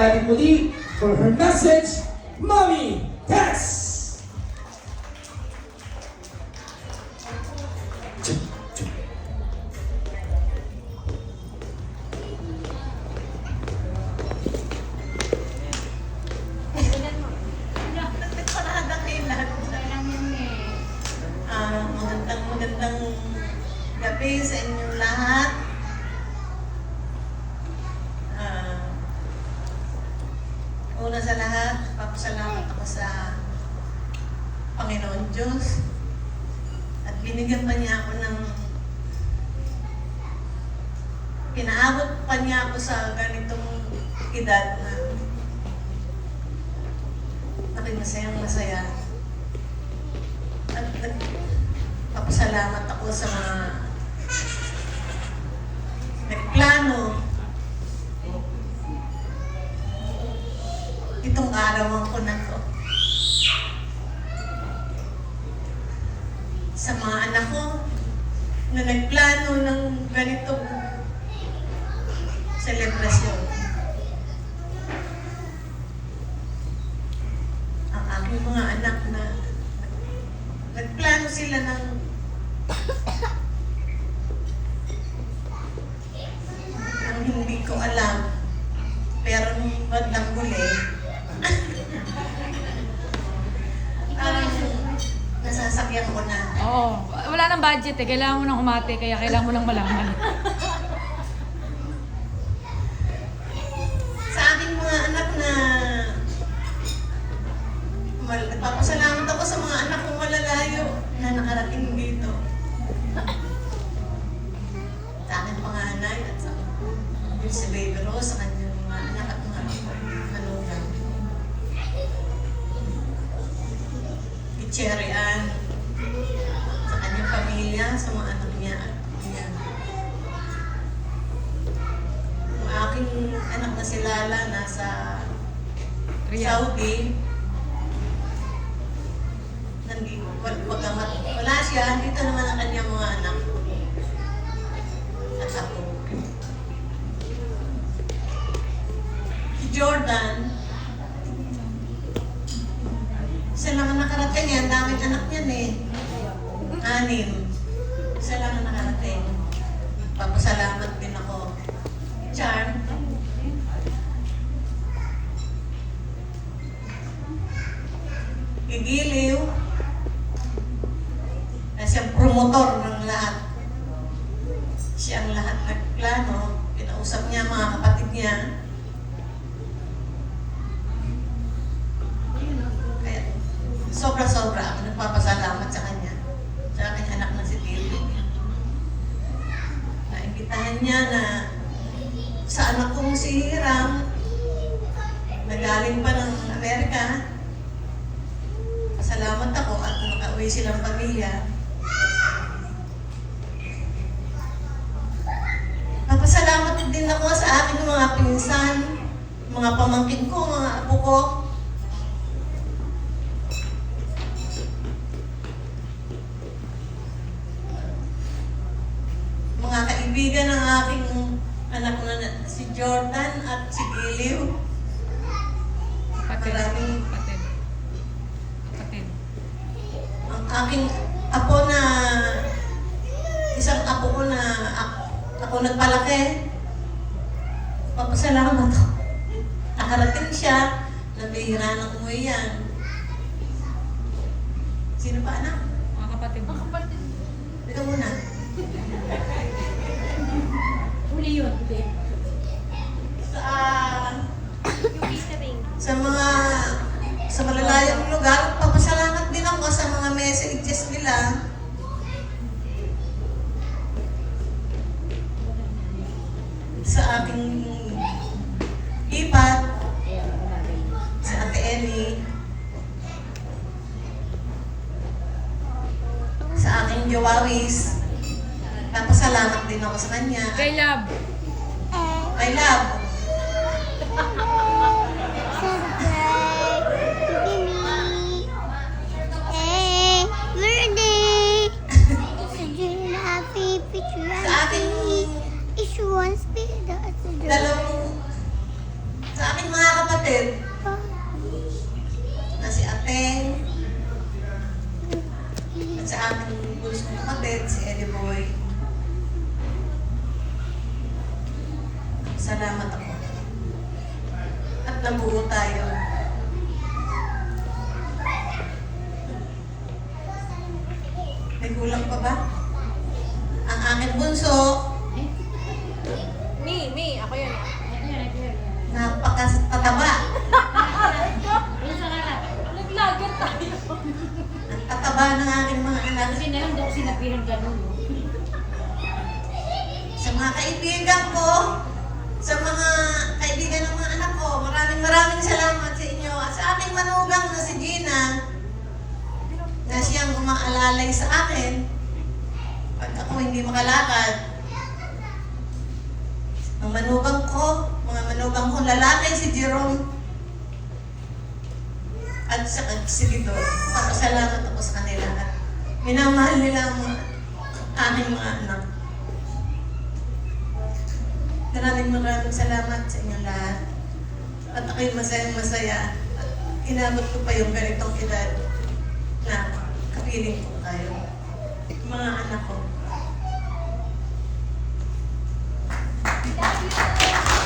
natin muli for her message, Mommy Tess! Magandang gabi sa inyong lahat. Una sa lahat, papasalamat ako sa Panginoon Diyos at binigyan pa niya ako ng pinaabot pa niya ako sa ganitong edad na aking masayang-masaya. At papasalamat ako sa mga nagplano itong arawan ko na to. Sa mga anak ko na nagplano ng ganitong selebrasyon. Ang aking mga anak na nagplano sila ng ang hindi ko alam, pero nung bandang huli nasasakyan ko na. Oo. Wala nang budget eh. Kailangan mo nang umate, kaya kailangan mo nang malaman. Sa aking mga anak na nagpapasalamat ako sa mga anak kong malalayo na nakarating dito. Sa aking panganay at sa si Baby Rose, sa kanyang mga anak at mga manugang. Cherry Ann, sa kanyang pamilya, sa mga anak niya at niya. Ang aking anak na si Lala nasa Saudi. Wala siya, dito naman ang kanyang mga anak. At ako. Si Jordan, isa lang ang nakarating yan. Daming anak niyan eh. 6. Isa lang ang nakarating. Papasalamat din ako. Charm. Igiliw. Na siyang promotor ng lahat. Siya ang lahat nagplano. Pinausap niya mga kapatid niya. Sobra-sobra ako nagpapasalamat sa kanya. Sa aking anak na si Tito. Naimbitahan niya na sa anak kong si Hiram, na galing pa ng Amerika. Pasalamat ako at makauwi silang pamilya. Papasalamat din ako sa aking mga pinsan, mga pamangkin ko, mga apo ko. Mga kaibigan ng aking anak na si Jordan at si Giliw. Maraming Kapatid. ang aking apo na isang apo ko na ako nagpalaki. Papasalamat ako. Nakarating siya, nabihira ng umuwi yan. Sino pa anak? Mga kapatid. Mga kapatid. Ikaw muna. Huli yun. Sa malalayang lugar, papasalamat din ako sa mga messages nila. Sa aking ipat, sa Ate Ellie, sa aking Jawawis, papasalamat din ako sa kanya. Kay Love. I love. Sa aking mga kapatid na si Ateng at sa aking bunsong kapatid, si Eddie Boy. Salamat ako. At nabuo tayo. May kulang pa ba? Ang aking bunso, Me, ako yun. napakatataba. Naglagan tayo. Ang tataba ng aking mga anak. Kasi na lang daw sinabihan ganun. Sa mga kaibigan ko, sa mga kaibigan ng mga anak ko, maraming salamat sa inyo. At sa aking manugang na si Gina, na siyang umaalalay sa akin pag ako hindi makalakad. Ang mga manugang kong lalaki, si Jerome at sa Sigidor. Papasalamat ako sa kanila at minamahal nila ang aming mga anak. Maraming salamat sa inyo lahat. At ako'y masayang-masaya. At inabot ko pa yung ganitong edad na kapiling ko kayo. Mga anak ko.